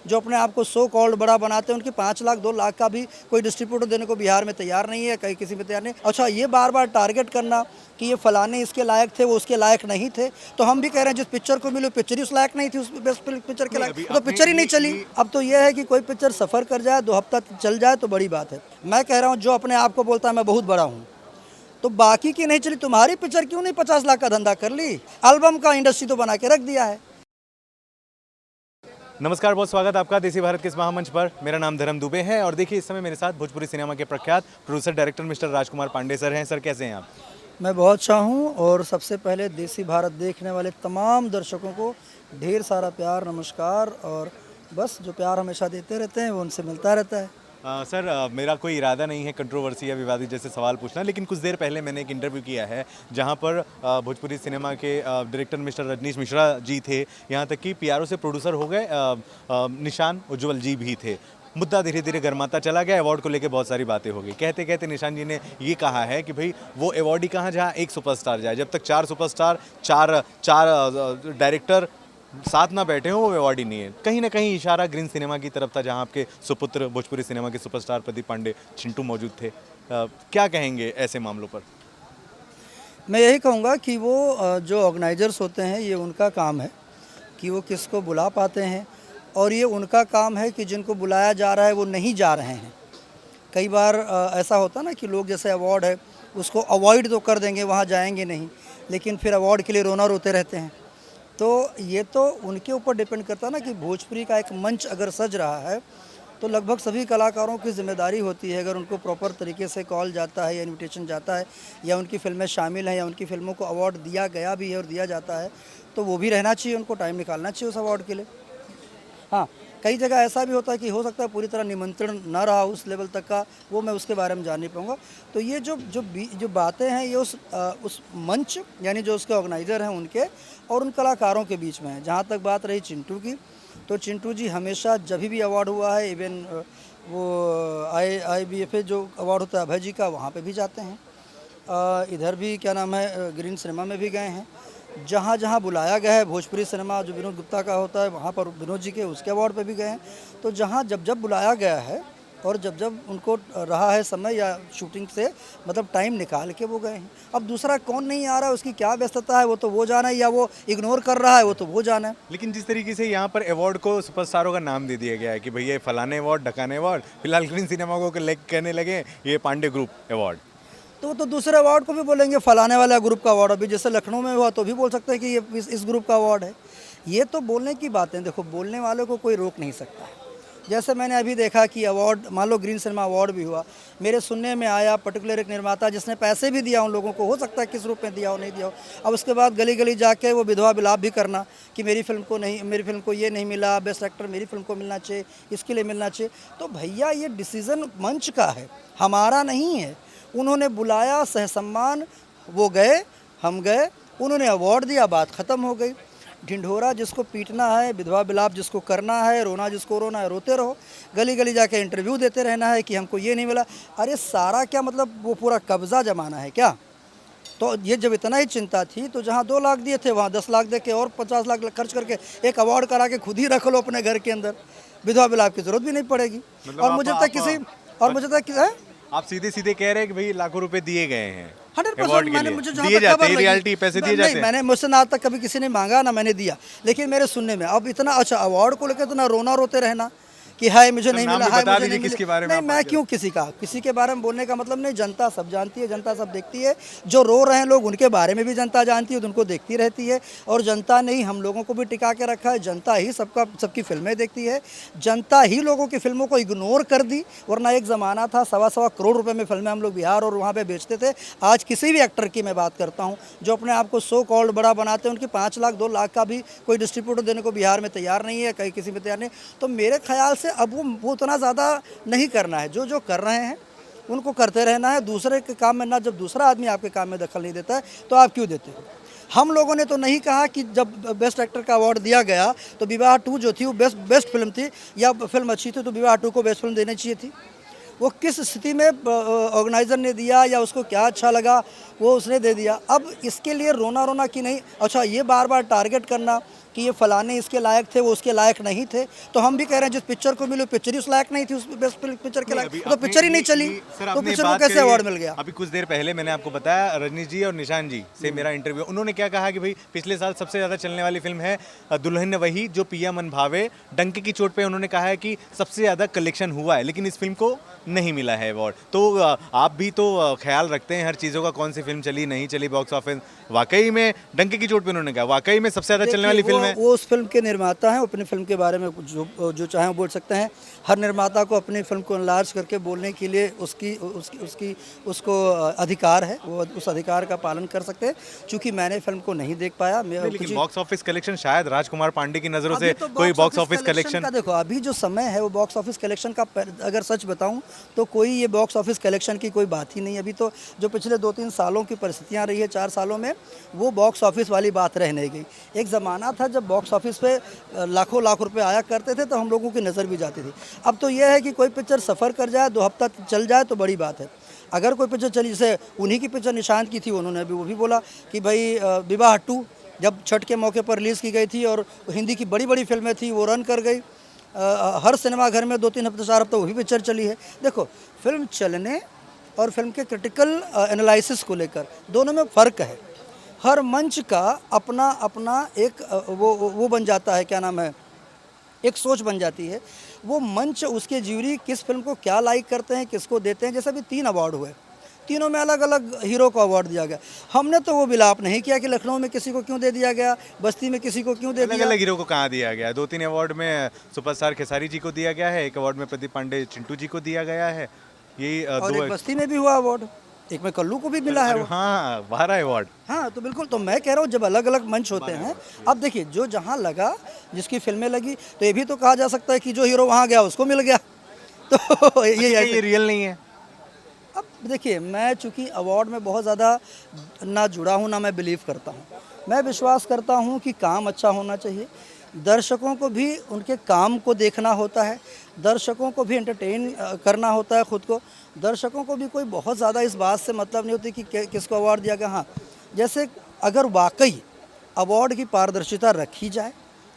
जो अपने आप को सो कॉल्ड बड़ा बनाते हैं, उनके 5 लाख 2 लाख का भी कोई डिस्ट्रीब्यूटर देने को बिहार में तैयार नहीं है, कहीं किसी में तैयार नहीं। अच्छा, ये बार बार टारगेट करना कि ये फलाने इसके लायक थे, वो उसके लायक नहीं थे, तो हम भी कह रहे हैं जिस पिक्चर को मिली पिक्चर ही उस लायक नहीं थी, उस बेस्ट पिक्चर के लायक तो पिक्चर ही नहीं चली। अब तो ये है कि कोई पिक्चर सफ़र कर जाए, 2 हफ्ता चल जाए तो बड़ी बात है। मैं कह रहा हूँ जो अपने आप को बोलता है मैं बहुत बड़ा हूँ, तो बाकी की नहीं चली, तुम्हारी पिक्चर क्यों नहीं 50 लाख का धंधा कर ली? एल्बम का इंडस्ट्री तो बना के रख दिया है। नमस्कार, बहुत स्वागत आपका देसी भारत के इस महामंच पर। मेरा नाम धर्म दुबे है और देखिए इस समय मेरे साथ भोजपुरी सिनेमा के प्रख्यात प्रोड्यूसर डायरेक्टर मिस्टर राजकुमार पांडे सर हैं। सर कैसे हैं आप? मैं बहुत अच्छा हूँ और सबसे पहले देसी भारत देखने वाले तमाम दर्शकों को ढेर सारा प्यार, नमस्कार। और बस जो प्यार हमेशा देते रहते हैं वो उनसे मिलता रहता है। सर मेरा कोई इरादा नहीं है कंट्रोवर्सी या विवादित जैसे सवाल पूछना, लेकिन कुछ देर पहले मैंने एक इंटरव्यू किया है जहां पर भोजपुरी सिनेमा के डायरेक्टर मिस्टर रजनीश मिश्रा जी थे, यहां तक कि पीआरओ से प्रोड्यूसर हो गए निशान उज्ज्वल जी भी थे। मुद्दा धीरे धीरे गर्माता चला गया, अवार्ड को लेकर बहुत सारी बातें हो गई। कहते कहते निशान जी ने ये कहा है कि भाई वो अवार्ड ही कहाँ जहाँ एक सुपरस्टार जाए, जब तक 4 सुपरस्टार चार डायरेक्टर साथ ना बैठे हो वो अवार्ड ही नहीं है। कहीं ना कहीं इशारा ग्रीन सिनेमा की तरफ था, जहां आपके सुपुत्र भोजपुरी सिनेमा के सुपरस्टार प्रदीप पांडे चिंटू मौजूद थे। क्या कहेंगे ऐसे मामलों पर? मैं यही कहूँगा कि वो जो ऑर्गेनाइजर्स होते हैं ये उनका काम है कि वो किसको बुला पाते हैं, और ये उनका काम है कि जिनको बुलाया जा रहा है वो नहीं जा रहे हैं। कई बार ऐसा होता ना कि लोग जैसे अवार्ड है उसको अवॉइड तो कर देंगे, वहाँ जाएंगे नहीं, लेकिन फिर अवार्ड के लिए रोना रोते रहते हैं। तो ये तो उनके ऊपर डिपेंड करता है ना कि भोजपुरी का एक मंच अगर सज रहा है तो लगभग सभी कलाकारों की जिम्मेदारी होती है, अगर उनको प्रॉपर तरीके से कॉल जाता है या इनविटेशन जाता है या उनकी फिल्में शामिल हैं या उनकी फिल्मों को अवार्ड दिया गया भी है और दिया जाता है, तो वो भी रहना चाहिए, उनको टाइम निकालना चाहिए उस अवार्ड के लिए। हाँ, कई जगह ऐसा भी होता है कि हो सकता है पूरी तरह निमंत्रण ना रहा उस लेवल तक का, वो मैं उसके बारे में जान नहीं पाऊँगा। तो ये जो बातें हैं ये उस मंच यानी जो उसके ऑर्गेनाइज़र हैं उनके और उन कलाकारों के बीच में है। जहाँ तक बात रही चिंटू की, तो चिंटू जी हमेशा जब भी अवार्ड हुआ है, इवन वो IBFA जो अवार्ड होता है अभय जी का, वहाँ पे भी जाते हैं। इधर भी क्या नाम है ग्रीन सिनेमा में भी गए हैं। जहाँ जहाँ बुलाया गया है, भोजपुरी सिनेमा जो विनोद गुप्ता का होता है वहाँ पर विनोद जी के उसके अवार्ड पे भी गए हैं। तो जहाँ जब बुलाया गया है और जब उनको रहा है समय या शूटिंग से मतलब टाइम निकाल के वो गए हैं। अब दूसरा कौन नहीं आ रहा है, उसकी क्या व्यस्तता है, वो तो वो जाना है, या वो इग्नोर कर रहा है, वो तो वो जाना है। लेकिन जिस तरीके से यहाँ पर अवार्ड को सुपरस्टारों का नाम दे दिया गया है कि भैया ये फलाने अवार्ड ढकाने अवार्ड, फिलहाल ग्रीन सिनेमा को कहने लगे ये पांडे ग्रुप अवार्ड, तो दूसरे अवार्ड को भी बोलेंगे फलाने वाला ग्रुप का अवार्ड। अभी जैसे लखनऊ में हुआ तो भी बोल सकते हैं कि ये इस ग्रुप का अवार्ड है। ये तो बोलने की बातें, देखो बोलने वालों को कोई रोक नहीं सकता है। जैसे मैंने अभी देखा कि अवार्ड, मान लो ग्रीन सिनेमा अवार्ड भी हुआ, मेरे सुनने में आया पर्टिकुलर एक निर्माता जिसने पैसे भी दिया उन लोगों को, हो सकता है किस रूप में दिया हो नहीं दिया हो, अब उसके बाद गली गली जाके वो विधवा विलाप भी करना कि मेरी फिल्म को ये नहीं मिला, बेस्ट एक्टर मेरी फिल्म को मिलना चाहिए, इसके लिए मिलना चाहिए। तो भैया ये डिसीज़न मंच का है, हमारा नहीं है। उन्होंने बुलाया, सहसम्मान, वो गए, हम गए, उन्होंने अवार्ड दिया, बात ख़त्म हो गई। ढिंढोरा जिसको पीटना है, विधवा विलाप जिसको करना है, रोना जिसको रोना है, रोते रहो, गली गली जाके इंटरव्यू देते रहना है कि हमको ये नहीं मिला। अरे सारा क्या मतलब वो पूरा कब्जा जमाना है क्या? तो ये जब इतना ही चिंता थी तो जहाँ 2 लाख दिए थे वहाँ 10 लाख दे के और 50 लाख खर्च करके एक अवार्ड करा के खुद ही रख लो अपने घर के अंदर, विधवा विलाप की जरूरत भी नहीं पड़ेगी। और मुझे तक किसी आप सीधे सीधे कह रहे हैं कि भाई लाखों रुपए दिए गए हैं 100%। मैंने मुझे जहाँ दिए तक जाते खबर हैं, लगी, रियलिटी पैसे दिए जाते हैं। मैंने मुझसे ना आज तक कभी किसी ने मांगा ना मैंने दिया, लेकिन मेरे सुनने में अब इतना अच्छा अवार्ड को लेकर इतना रोना रोते रहना कि हाय मुझे नहीं मिला, हाय मुझे नहीं मिला। नहीं, मैं क्यों किसी के बारे में बोलने का मतलब नहीं। जनता सब जानती है, जनता सब देखती है। जो रो रहे हैं लोग उनके बारे में भी जनता जानती है, उनको देखती रहती है। और जनता ने ही हम लोगों को भी टिका के रखा है, जनता ही सबकी फिल्में देखती है, जनता ही लोगों की फिल्मों को इग्नोर कर दी। वरना एक ज़माना था 1.25 करोड़ रुपये में फिल्में हम लोग बिहार और वहाँ पर बेचते थे। आज किसी भी एक्टर की मैं बात करता हूँ जो अपने आप को सो कॉल्ड बड़ा बनाते हैं, उनकी 5 लाख 2 लाख का भी कोई डिस्ट्रीब्यूटर देने को बिहार में तैयार नहीं है, कहीं किसी में तैयार नहीं। तो मेरे ख्याल से अब वो उतना ज़्यादा नहीं करना है। जो कर रहे हैं उनको करते रहना है। दूसरे के काम में ना, जब दूसरा आदमी आपके काम में दखल नहीं देता है तो आप क्यों देते हो? हम लोगों ने तो नहीं कहा कि जब बेस्ट एक्टर का अवार्ड दिया गया तो विवाह 2 जो थी वो बेस्ट फिल्म थी, या फिल्म अच्छी थी तो विवाह 2 को बेस्ट फिल्म देनी चाहिए थी। वो किस स्थिति में ऑर्गेनाइज़र ने दिया या उसको क्या अच्छा लगा वो उसने दे दिया। अब इसके लिए रोना की नहीं। अच्छा, ये बार बार टारगेट करना कि ये फलाने इसके लायक थे, वो उसके लायक नहीं थे, तो हम भी कह रहे हैं जिस पिक्चर को मिली पिक्चर ही उस लायक नहीं थी, उस बेस्ट पिक्चर के लायक, तो पिक्चर ही नहीं चली, तो पिक्चर को कैसे अवार्ड मिल गया? अभी कुछ देर पहले मैंने आपको बताया रजनीश जी और निशान जी से मेरा इंटरव्यू, उन्होंने क्या कहा कि भाई पिछले साल सबसे ज़्यादा चलने वाली फिल्म है दुल्हन वही, जो पिया मन भावे। डंके की चोट पे उन्होंने कहा है कि सबसे ज़्यादा कलेक्शन हुआ है, लेकिन इस फिल्म को नहीं मिला है अवार्ड। तो आप भी तो ख्याल रखते हैं हर चीज़ों का, कौन सी फिल्म चली नहीं चली बॉक्स ऑफिस। वाकई में डंके की चोट पे उन्होंने कहा वाकई में सबसे ज़्यादा चलने वाली फिल्म है। वो उस फिल्म के निर्माता हैं, अपनी फिल्म के बारे में जो चाहें वो बोल सकते हैं। हर निर्माता को अपनी फिल्म को एनलार्ज करके बोलने के लिए उसको अधिकार है, वो उस अधिकार का पालन कर सकते हैं। चूंकि मैंने फिल्म को नहीं देख पाया, लेकिन बॉक्स ऑफिस कलेक्शन शायद राजकुमार पांडे की नज़रों से तो कोई बॉक्स ऑफिस कलेक्शन का देखो, अभी जो समय है वो बॉक्स ऑफिस कलेक्शन का, अगर सच बताऊं तो कोई ये बॉक्स ऑफिस कलेक्शन की कोई बात ही नहीं। अभी तो जो पिछले 2-3 सालों की परिस्थितियां रही है, 4 सालों में, वो बॉक्स ऑफिस वाली बात रह नहीं गई। एक ज़माना था जब बॉक्स ऑफिस पे लाखों लाख रुपए आया करते थे, तो हम लोगों की नज़र भी जाती थी। अब तो यह है कि कोई पिक्चर सफ़र कर जाए, 2 हफ्ता चल जाए तो बड़ी बात है। अगर कोई पिक्चर चली, जैसे उन्हीं की पिक्चर निशांत की थी, उन्होंने अभी वो भी बोला कि भाई विवाह 2 जब छठ के मौके पर रिलीज़ की गई थी और हिंदी की बड़ी बड़ी फिल्में थी, वो रन कर गई। हर सिनेमा घर में 2-3 हफ्ते 4 हफ्ते वही पिक्चर चली है। देखो, फिल्म चलने और फिल्म के क्रिटिकल एनालिसिस को लेकर दोनों में फ़र्क है। हर मंच का अपना अपना एक वो बन जाता है, क्या नाम है, एक सोच बन जाती है। वो मंच, उसके ज्यूरी किस फिल्म को क्या लाइक करते हैं, किसको देते हैं। जैसे अभी 3 अवार्ड हुए, तीनों में अलग अलग हीरो को अवार्ड दिया गया। हमने तो वो विलाप नहीं किया कि लखनऊ में किसी को क्यों दे दिया गया, बस्ती में किसी को क्यों दे दिया। अलग हीरो को कहाँ दिया गया? 2-3 अवार्ड में सुपरस्टार खेसारी जी को दिया गया है, एक अवार्ड में प्रदीप पांडे चिंटू जी को दिया गया है, यही और दो। एक बस्ती में भी हुआ अवार्ड, एक में कल्लू को भी मिला है वो। हाँ, 12 अवार्ड। हाँ, तो बिल्कुल, तो मैं कह रहा हूँ जब अलग अलग मंच होते हैं, अब देखिए जो जहाँ लगा, जिसकी फिल्में लगी, तो ये भी तो कहा जा सकता है कि जो हीरो वहाँ गया उसको मिल गया। तो ये रियल नहीं है। अब देखिए, मैं चूँकि अवार्ड में बहुत ज़्यादा ना जुड़ा हूँ, ना मैं बिलीव करता हूँ। मैं विश्वास करता हूँ कि काम अच्छा होना चाहिए, दर्शकों को भी उनके काम को देखना होता है, दर्शकों को भी एंटरटेन करना होता है खुद को। दर्शकों को भी कोई बहुत ज़्यादा इस बात से मतलब नहीं होती कि किसको अवार्ड दिया गया। हाँ, जैसे अगर वाकई अवार्ड की पारदर्शिता रखी जाए,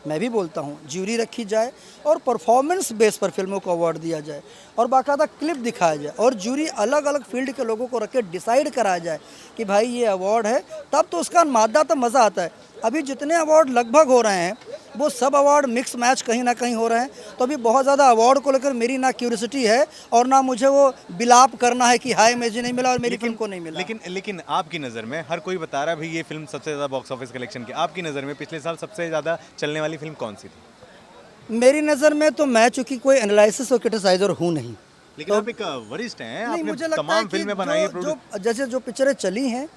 मैं भी बोलता हूँ ज्यूरी रखी जाए और परफॉर्मेंस बेस पर फिल्मों को अवार्ड दिया जाए और बाकायदा क्लिप दिखाया जाए और ज्यूरी अलग अलग फील्ड के लोगों को रख के डिसाइड कराया जाए कि भाई ये अवार्ड है, तब तो उसका मादा तो मज़ा आता है। अभी जितने अवार्ड लगभग हो रहे हैं वो सब अवार्ड मिक्स मैच कहीं ना कहीं हो रहे हैं। तो अभी बहुत ज़्यादा अवार्ड को लेकर मेरी ना क्यूरियोसिटी है और ना मुझे वो बिलाप करना है कि हाय मुझे नहीं मिला और मेरी फिल्म को नहीं मिला। लेकिन आपकी नज़र में, हर कोई बता रहा है भाई ये फिल्म सबसे ज़्यादा बॉक्स ऑफिस कलेक्शन की, आपकी नज़र में पिछले साल सबसे ज़्यादा चलने वाली फिल्म कौन सी थी? मेरी नज़र में तो, मैं चूँकि कोई एनालिसिस और क्रिटिसाइजर हूँ नहीं, लेकिन आप एक वरिष्ठ हैं, नहीं, आपने मुझे लगता है तमाम कि फिल्में बनाई हैं, जो जैसे जो पिक्चरें चली हैं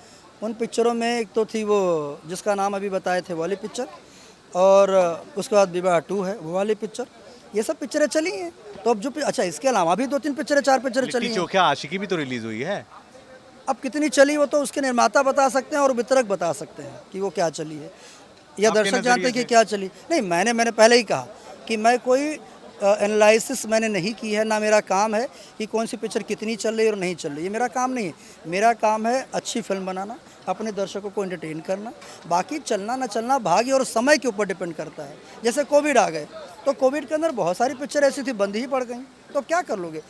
उन पिक्चरों में एक तो थी वो जिसका नाम अभी बताए थे, वाली पिक्चर, और उसके बाद विवाह 2 है, वो वाली पिक्चर, ये सब पिक्चरें चली हैं। तो अब जो अच्छा, इसके अलावा भी 2-3 पिक्चरें 4 पिक्चरें चली हैं। चोखा आशिकी भी तो रिलीज हुई है। अब कितनी चली वो तो उसके निर्माता बता सकते हैं और वितरक बता सकते हैं कि वो क्या चली है, या दर्शक जानते हैं कि क्या चली। नहीं, मैंने पहले ही कहा कि मैं कोई एनालिसिस मैंने नहीं की है, ना मेरा काम है कि कौन सी पिक्चर कितनी चल रही है और नहीं चल रही है। मेरा काम नहीं है। मेरा काम है अच्छी फिल्म बनाना, अपने दर्शकों को एंटरटेन करना। बाकी चलना ना चलना भाग्य और समय के ऊपर डिपेंड करता है। जैसे कोविड आ गए, तो कोविड के अंदर बहुत सारी पिक्चर ऐसी थी बंद ही पड़ गई, तो क्या कर लोगे।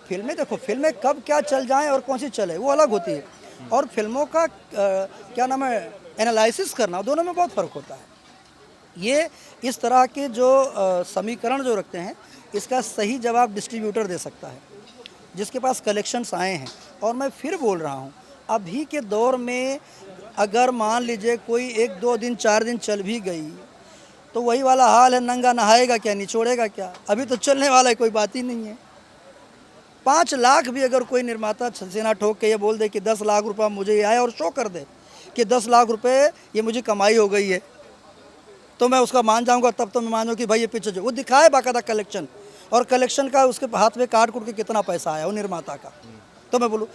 फिल्में देखो, फिल्में कब क्या चल जाएँ और कौन सी चले वो अलग होती है, और फिल्मों का क्या नाम है, एनालिसिस करना, दोनों में बहुत फ़र्क होता है। ये इस तरह के जो समीकरण जो रखते हैं, इसका सही जवाब डिस्ट्रीब्यूटर दे सकता है जिसके पास कलेक्शंस आए हैं। और मैं फिर बोल रहा हूँ, अभी के दौर में अगर मान लीजिए कोई 1-2 दिन 4 दिन चल भी गई तो वही वाला हाल है, नंगा नहाएगा क्या, निचोड़ेगा क्या। अभी तो चलने वाला है, कोई बात ही नहीं है। 5 लाख भी अगर कोई निर्माता सीना ठोक के ये बोल दे कि 10 लाख रुपये मुझे ये आया और शो कर दे कि 10 लाख रुपये ये मुझे कमाई हो गई है, तो मैं उसका मान जाऊंगा। तब तो मैं मानूँ कि भाई ये पिक्चर जो वो दिखाए बाकायदा कलेक्शन, और कलेक्शन का उसके हाथ में काट कूट के कितना पैसा आया वो निर्माता का, तो मैं बोलूँ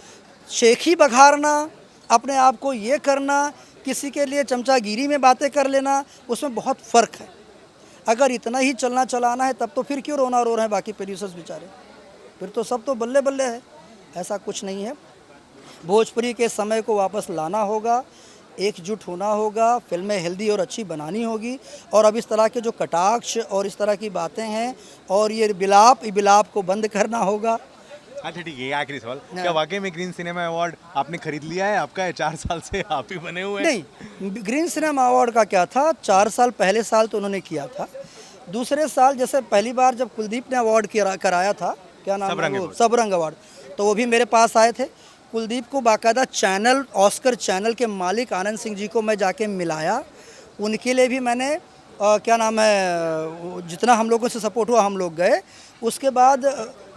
शेखी बघारना, अपने आप को ये करना, किसी के लिए चमचागिरी में बातें कर लेना, उसमें बहुत फ़र्क है। अगर इतना ही चलना चलाना है तब तो फिर क्यों रोना रो रहे हैं बाकी प्रोड्यूसर्स बेचारे, फिर तो सब तो बल्ले बल्ले है। ऐसा कुछ नहीं है। भोजपुरी के समय को वापस लाना होगा, एकजुट होना होगा, फिल्में हेल्दी और अच्छी बनानी होगी। और अब इस तरह के जो कटाक्ष और इस तरह की बातें हैं और ये विलाप को बंद करना होगा। अच्छा ठीक है, ये आखिरी सवाल, क्या वाकई में ग्रीन सिनेमा अवार्ड आपने खरीद लिया है? आपका है, 4 साल से आप ही बने हुए हैं? नहीं, ग्रीन सिनेमा अवार्ड का क्या था, 4 साल पहले साल तो उन्होंने किया था। दूसरे साल जैसे पहली बार जब कुलदीप ने अवार्ड कराया था, क्या नाम है वो, सबरंग अवार्ड, तो वो भी मेरे पास आए थे। कुलदीप को बाकायदा चैनल, ऑस्कर चैनल के मालिक आनंद सिंह जी को मैं जाके मिलाया। उनके लिए भी मैंने क्या नाम है, जितना हम लोगों से सपोर्ट हुआ हम लोग गए। उसके बाद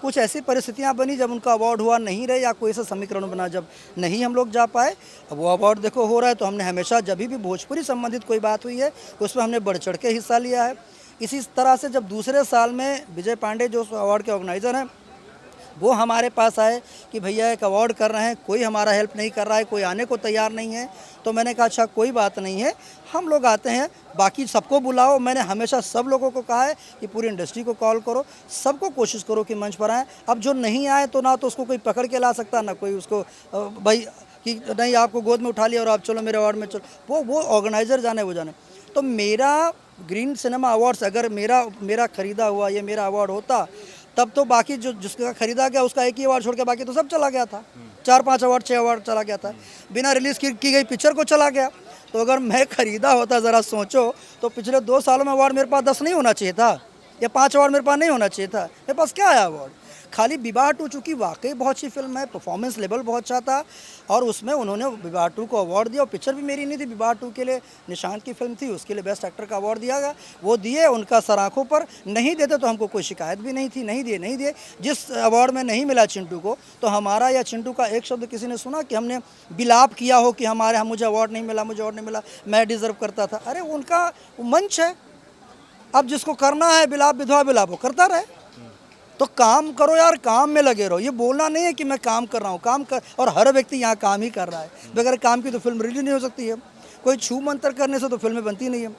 कुछ ऐसी परिस्थितियां बनी जब उनका अवार्ड हुआ नहीं रहे, या कोई ऐसा समीकरण बना जब नहीं हम लोग जा पाए। अब वो अवार्ड देखो हो रहा है, तो हमने हमेशा जब भी भोजपुरी संबंधित कोई बात हुई है उसमें हमने बढ़ चढ़ के हिस्सा लिया है। इसी तरह से जब दूसरे साल में विजय पांडे जो अवार्ड के ऑर्गेनाइज़र हैं वो हमारे पास आए कि भैया एक अवार्ड कर रहे हैं, कोई हमारा हेल्प नहीं कर रहा है, कोई आने को तैयार नहीं है। तो मैंने कहा अच्छा कोई बात नहीं है, हम लोग आते हैं, बाकी सबको बुलाओ। मैंने हमेशा सब लोगों को कहा है कि पूरी इंडस्ट्री को कॉल करो, सबको कोशिश करो कि मंच पर आएँ। अब जो नहीं आए तो ना तो उसको कोई पकड़ के ला सकता, ना कोई उसको भाई कि नहीं आपको गोद में उठा लिया और आप चलो मेरे अवार्ड में चलो, वो ऑर्गेनाइज़र जाने वो जाने। तो मेरा ग्रीन सिनेमा अवार्ड्स अगर मेरा खरीदा हुआ ये मेरा अवार्ड होता, तब तो बाकी जो जिसका खरीदा गया उसका एक ही अवार्ड छोड़ के बाकी तो सब चला गया था। 4-5 अवार्ड 6 अवार्ड चला गया था, बिना रिलीज़ की गई पिक्चर को चला गया। तो अगर मैं खरीदा होता, ज़रा सोचो, तो पिछले 2 सालों में अवार्ड मेरे पास 10 नहीं होना चाहिए था, या 5 अवार्ड मेरे पास नहीं होना चाहिए था। मेरे पास क्या आया अवार्ड? खाली विवाह 2 चूँकि वाकई बहुत अच्छी फिल्म है, परफॉर्मेंस लेवल बहुत अच्छा था और उसमें उन्होंने विवाह 2 को अवार्ड दिया। और पिक्चर भी मेरी नहीं थी, विवाह 2 के लिए निशांत की फिल्म थी, उसके लिए बेस्ट एक्टर का अवार्ड दिया गया, वो दिए उनका सर आँखों पर। नहीं देते तो हमको कोई शिकायत भी नहीं थी, नहीं दिए। जिस अवार्ड में नहीं मिला चिंटू को, तो हमारा या चिंटू का एक शब्द किसी ने सुना कि हमने विलाप किया हो कि मुझे अवार्ड नहीं मिला, मैं डिज़र्व करता था? अरे उनका मंच है, अब जिसको करना है विलाप विधवा विलाप वो करता रहे। तो काम करो यार, काम में लगे रहो। ये बोलना नहीं है कि मैं काम कर रहा हूँ, और हर व्यक्ति यहाँ काम ही कर रहा है। बगैर काम की तो फिल्म रिलीज नहीं हो सकती है। कोई छू मंतर करने से तो फिल्में बनती नहीं है।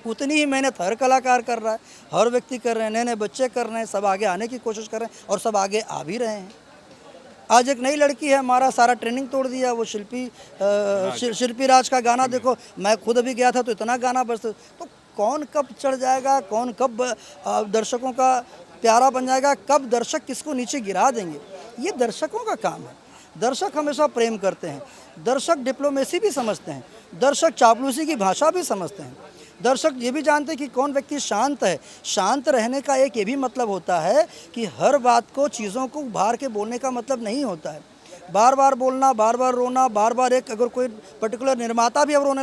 उतनी ही मेहनत हर कलाकार कर रहा है, हर व्यक्ति कर रहे हैं, नए बच्चे कर रहे हैं, सब आगे आने की कोशिश कर रहे हैं और सब आगे आ भी रहे हैं। आज एक नई लड़की है, हमारा सारा ट्रेनिंग तोड़ दिया, वो शिल्पी राज का गाना देखो, मैं खुद अभी गया था तो इतना गाना बजता। तो कौन कब चढ़ जाएगा, कौन कब दर्शकों का प्यारा बन जाएगा, कब दर्शक किसको नीचे गिरा देंगे, ये दर्शकों का काम है। दर्शक हमेशा प्रेम करते हैं, दर्शक डिप्लोमेसी भी समझते हैं, दर्शक चापलूसी की भाषा भी समझते हैं, दर्शक ये भी जानते हैं कि कौन व्यक्ति शांत है। शांत रहने का एक ये भी मतलब होता है कि हर बात को, चीज़ों को उभार के बोलने का मतलब नहीं होता है। बार बार बोलना, बार बार रोना, बार बार एक अगर कोई पर्टिकुलर निर्माता भी अब रोने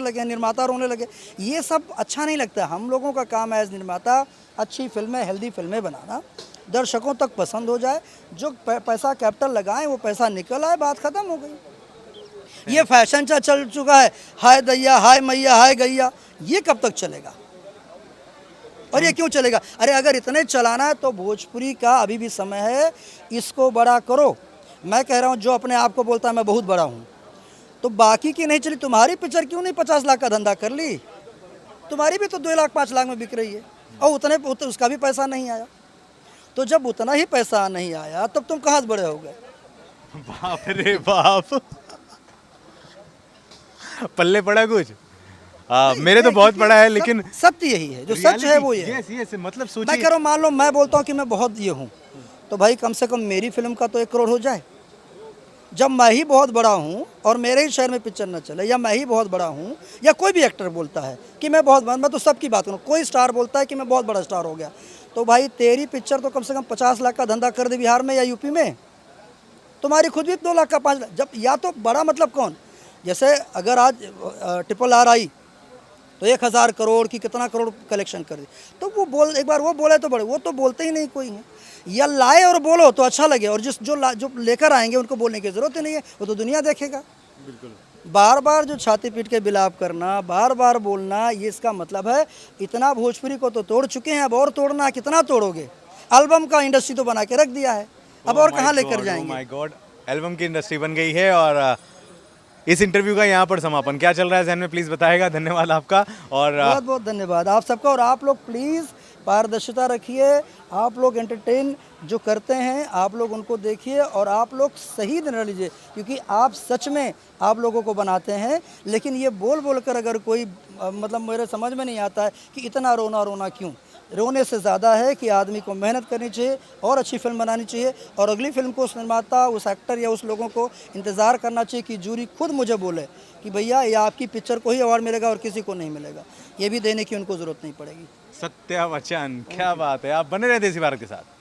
लगे, ये सब अच्छा नहीं लगता। हम लोगों का काम है एज निर्माता अच्छी फिल्में, हेल्दी फिल्में बनाना, दर्शकों तक पसंद हो जाए, जो पैसा कैपिटल लगाएं वो पैसा निकल आए, बात ख़त्म हो गई। ये फैशन चल चुका है, हाय दैया, हाय मैया, हाय गैया, ये कब तक चलेगा और ये क्यों चलेगा? अरे अगर इतने चलाना है तो भोजपुरी का अभी भी समय है, इसको बड़ा करो। मैं कह रहा हूँ जो अपने आप को बोलता है मैं बहुत बड़ा हूँ, तो बाकी की नहीं चली, तुम्हारी पिक्चर क्यों नहीं 50 लाख का धंधा कर ली? तुम्हारी भी तो 2 लाख 5 लाख में बिक रही है और उसका भी पैसा नहीं आया। तो जब उतना ही पैसा नहीं आया तब तुम कहाँ से बड़े हो गए? बाप रे बाप, पल्ले पड़ा कुछ? मेरे तो बहुत बड़ा है, लेकिन सत्य यही है, जो सच है वो ये है। यस, मतलब सोचिए, मैं कह रहा हूँ, मान लो मैं बोलता हूँ कि मैं बहुत ये हूँ, तो भाई कम से कम मेरी फिल्म का तो 1 करोड़ हो जाए। जब मैं ही बहुत बड़ा हूँ और मेरे ही शहर में पिक्चर न चले, या मैं ही बहुत बड़ा हूँ, या कोई भी एक्टर बोलता है कि मैं तो सबकी बात करूँ, कोई स्टार बोलता है कि मैं बहुत बड़ा स्टार हो गया, तो भाई तेरी पिक्चर तो कम से कम 50 लाख का धंधा कर दे बिहार में या यूपी में, तुम्हारी खुद भी 2 लाख का 5 लाख। जब या तो बड़ा मतलब कौन, जैसे अगर आज RRR आई तो 1000 करोड़ की कितना करोड़ कलेक्शन कर दी, तो एक बार वो बोले तो बड़े, वो तो बोलते ही नहीं कोई है। या लाए और बोलो तो अच्छा लगे, और जो लेकर आएंगे उनको बोलने की ज़रूरत ही नहीं है, वो तो दुनिया देखेगा। बिल्कुल। बार बार जो छाती पीट के बिलाप करना, बार बार बोलना, ये इसका मतलब है इतना भोजपुरी को तो तोड़ चुके हैं, अब और तोड़ना, कितना तोड़ोगे? एल्बम का इंडस्ट्री तो बना के रख दिया है, अब और कहाँ लेकर जाएंगे? माय गॉड, एल्बम की इंडस्ट्री बन गई है। और इस इंटरव्यू का यहाँ पर समापन, क्या चल रहा है जहन में प्लीज़ बताएगा। धन्यवाद आपका, और बहुत बहुत धन्यवाद आप सबका। और आप लोग प्लीज़ पारदर्शिता रखिए। आप लोग एंटरटेन जो करते हैं आप लोग उनको देखिए और आप लोग सही निर्णय लीजिए, क्योंकि आप सच में आप लोगों को बनाते हैं। लेकिन ये बोल बोल कर अगर कोई मतलब मेरे समझ में नहीं आता है कि इतना रोना रोना क्यों। रोने से ज़्यादा है कि आदमी को मेहनत करनी चाहिए और अच्छी फिल्म बनानी चाहिए, और अगली फिल्म को उस निर्माता, उस एक्टर या उस लोगों को इंतज़ार करना चाहिए कि जूरी खुद मुझे बोले कि भैया ये आपकी पिक्चर को ही अवार्ड मिलेगा और किसी को नहीं मिलेगा। ये भी देने की उनको ज़रूरत नहीं पड़ेगी। सत्या वचन, क्या बात है। आप बने रहे देसी भारत के साथ।